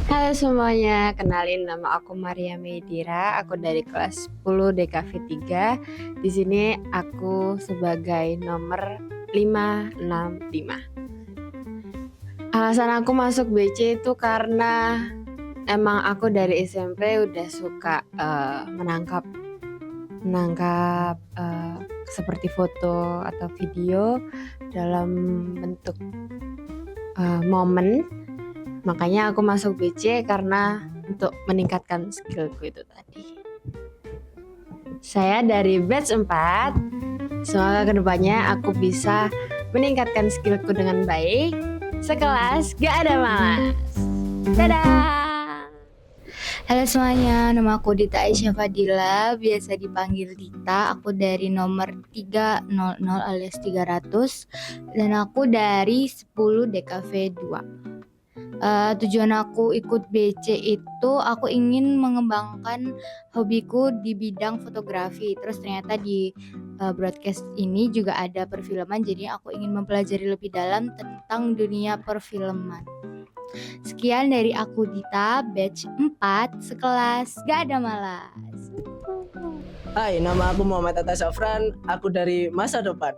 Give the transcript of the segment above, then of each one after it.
Halo semuanya, kenalin nama aku Maria Medira, aku dari kelas 10 DKV 3. Di sini aku sebagai nomor 565. Alasan aku masuk BC itu karena emang aku dari SMP udah suka menangkap seperti foto atau video dalam bentuk momen. Makanya aku masuk BC karena untuk meningkatkan skillku itu tadi. Saya dari batch 4. Semoga kedepannya aku bisa meningkatkan skillku dengan baik. Sekelas gak ada malas. Dadah. Halo semuanya, nama aku Dita Aisyah Fadila, biasa dipanggil Dita. Aku dari nomor 300 alias 300 dan aku dari 10 DKV 2. Tujuan aku ikut BC itu aku ingin mengembangkan hobiku di bidang fotografi. Terus ternyata di broadcast ini juga ada perfilman, jadi aku ingin mempelajari lebih dalam tentang dunia perfilman. Sekian dari aku Dita, batch 4, sekelas gak ada malas. Hai, nama aku Muhammad Atta Safran, aku dari masa depan.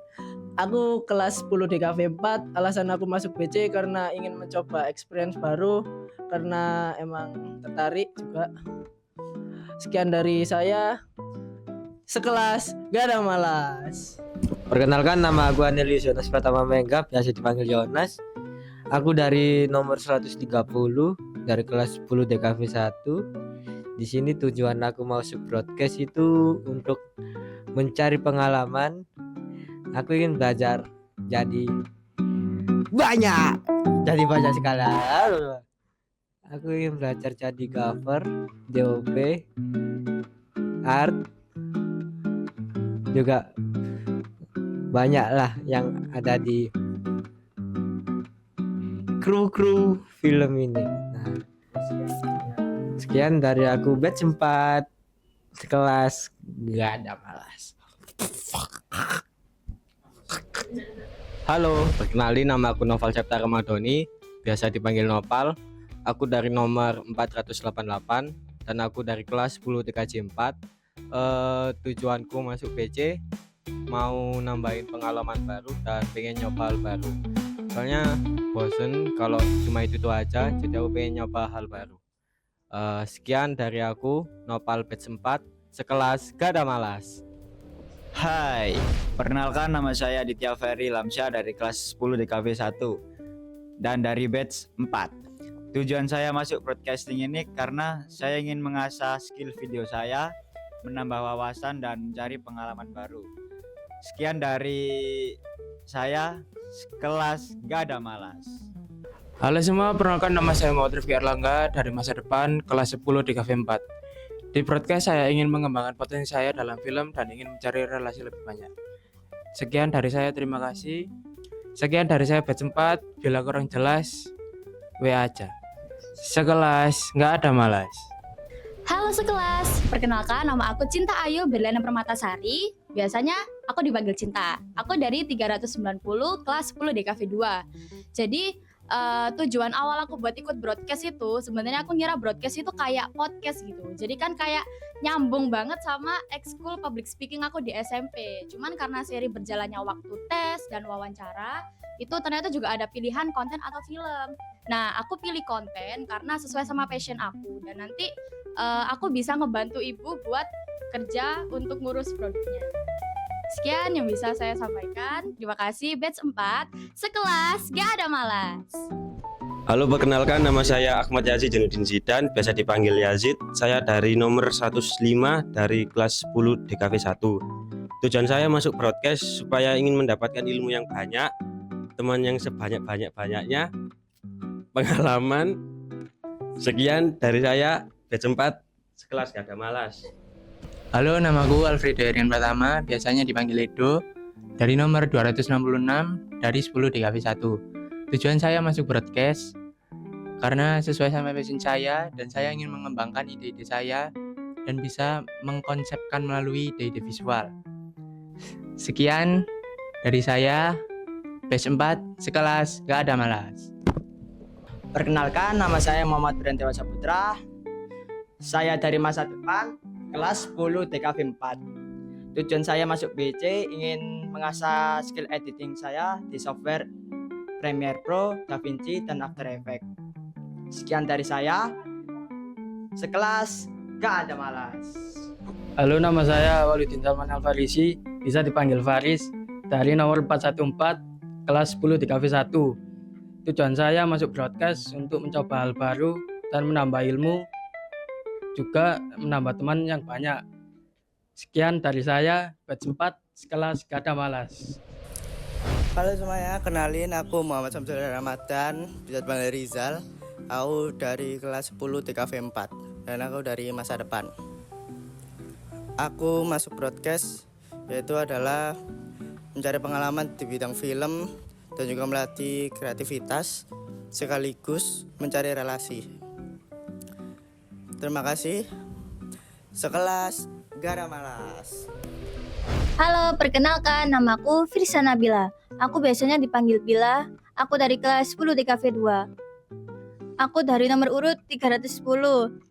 Aku kelas 10 DKV 4, alasan aku masuk BC karena ingin mencoba experience baru, karena emang tertarik juga. Sekian dari saya, sekelas gak ada malas. Perkenalkan, nama aku Anelius Yonas Pratama Mengga, biasa dipanggil Yonas. Aku dari nomor 130 dari kelas 10 DKV 1. Di sini tujuan aku masuk broadcast itu untuk mencari pengalaman. Aku ingin belajar jadi banyak sekali. Aku ingin belajar jadi cover, DOP, art, juga banyak lah yang ada di kru film ini. Nah, sekian dari aku batch 4, sekelas gak ada malas. Halo, perkenalin nama aku Noval Septa Ramadhani, biasa dipanggil Nopal. Aku dari nomor 488 dan aku dari kelas 10 TKJ 4. Tujuanku masuk BC mau nambahin pengalaman baru dan pengen nyoba hal baru. Soalnya bosen kalau cuma itu aja, jadi aku pengen nyoba hal baru. Sekian dari aku, Nopal batch 4, sekelas gak ada malas. Hai, perkenalkan nama saya Aditya Ferry Lamsyah dari kelas 10 DKV 1 dan dari batch 4. Tujuan saya masuk broadcasting ini karena saya ingin mengasah skill video saya, menambah wawasan dan mencari pengalaman baru. Sekian dari saya, kelas gak ada malas. Halo semua, perkenalkan nama saya Muhammad Rifki Erlangga dari masa depan kelas 10 di KV 4. Di broadcast saya ingin mengembangkan potensi saya dalam film dan ingin mencari relasi lebih banyak. Sekian dari saya, terima kasih. Sekian dari saya batch 4, bila kurang jelas WA aja. Sekelas, nggak ada malas. Halo sekelas, perkenalkan nama aku Cinta Ayu Berliana Permatasari. Biasanya aku dipanggil Cinta. Aku dari 390 kelas 10 DKV 2. Jadi tujuan awal aku buat ikut broadcast itu sebenarnya aku ngira broadcast itu kayak podcast gitu. Jadi kan kayak nyambung banget sama ekskul public speaking aku di SMP. Cuman karena seri berjalannya waktu tes dan wawancara, itu ternyata juga ada pilihan konten atau film. Nah, aku pilih konten karena sesuai sama passion aku dan nanti aku bisa ngebantu ibu buat kerja untuk ngurus produknya. Sekian yang bisa saya sampaikan. Terima kasih batch 4, sekelas gak ada malas. Halo, perkenalkan nama saya Ahmad Yazid Janudin Zidan, biasa dipanggil Yazid. Saya dari nomor 105 dari kelas 10 DKV 1. Tujuan saya masuk broadcast supaya ingin mendapatkan ilmu yang banyak, teman yang sebanyak-banyaknya, pengalaman. Sekian dari saya, batch 4, sekelas gak ada malas. Halo, namaku Alfredo Herian Pratama, biasanya dipanggil Edo, dari nomor 266 dari 10 DKV 1. Tujuan saya masuk broadcast karena sesuai sama passion saya dan saya ingin mengembangkan ide-ide saya dan bisa mengkonsepkan melalui ide-ide visual. Sekian dari saya, batch 4, sekelas gak ada malas. Perkenalkan, nama saya Muhammad Brentewa Saputra. Saya dari masa depan, kelas 10 DKV 4. Tujuan saya masuk BC ingin mengasah skill editing saya di software Premiere Pro, DaVinci, dan After Effects. Sekian dari saya. Sekelas, gak ada malas. Halo, nama saya Waludin Salman Alfarisi, bisa dipanggil Faris, dari nomor 414, kelas 10 DKV 1. Tujuan saya masuk broadcast untuk mencoba hal baru dan menambah ilmu, juga menambah teman yang banyak. Sekian dari saya, batch 4, sekelas gak ada malas. Halo semuanya, kenalin aku Muhammad Samsul Ramadan, bisa dipanggil Rizal. Aku dari kelas 10 DKV 4 dan aku dari masa depan. Aku masuk broadcast yaitu adalah mencari pengalaman di bidang film dan juga melatih kreativitas sekaligus mencari relasi. Terima kasih. Sekelas gak ada malas. Halo, perkenalkan namaku Firsa Nabila. Aku biasanya dipanggil Bila. Aku dari kelas 10 DKV 2. Aku dari nomor urut 310.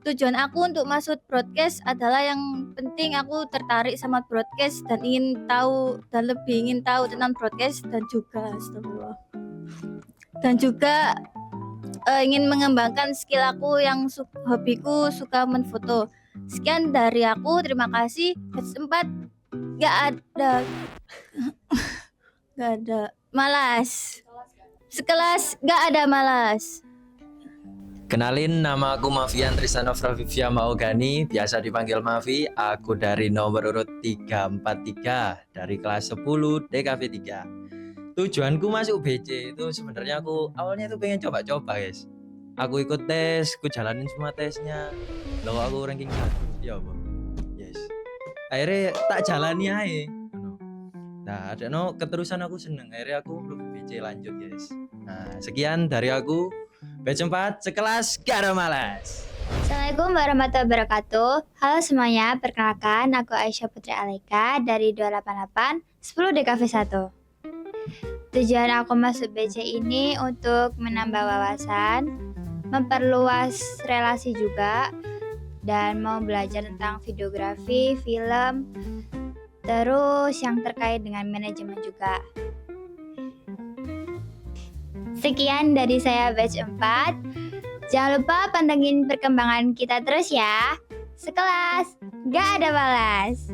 Tujuan aku untuk masuk broadcast adalah yang penting aku tertarik sama broadcast dan ingin tahu dan lebih ingin tahu tentang broadcast dan juga astagfirullah. Dan juga ingin mengembangkan skill aku yang hobiku suka menfoto. Sekian dari aku, terima kasih. Batch 4 gak ada malas. Sekelas gak ada malas. Kenalin, nama aku Mafian Trisano Fravivia Maogani, biasa dipanggil Mafi. Aku dari nomor urut 343 dari kelas 10 DKV 3. Tujuanku masuk BC itu sebenarnya aku awalnya itu pengen coba-coba, guys. Aku ikut tes, aku jalanin semua tesnya. Loh, aku ranking 1. Ya apa? Yes. Akhirnya tak jalani aja. Nah, ada keterusan aku seneng. Akhirnya aku lebih BC lanjut, guys. Nah, sekian dari aku. Batch 4, sekelas gak ada malas. Assalamualaikum warahmatullahi wabarakatuh. Halo semuanya, perkenalkan aku Aisyah Putri Aleka dari 288 10 DKV 1. Tujuan aku masuk BC ini untuk menambah wawasan, memperluas relasi juga, dan mau belajar tentang videografi, film, terus yang terkait dengan manajemen juga. Sekian dari saya batch 4. Jangan lupa pantengin perkembangan kita terus ya. Sekelas, gak ada balas.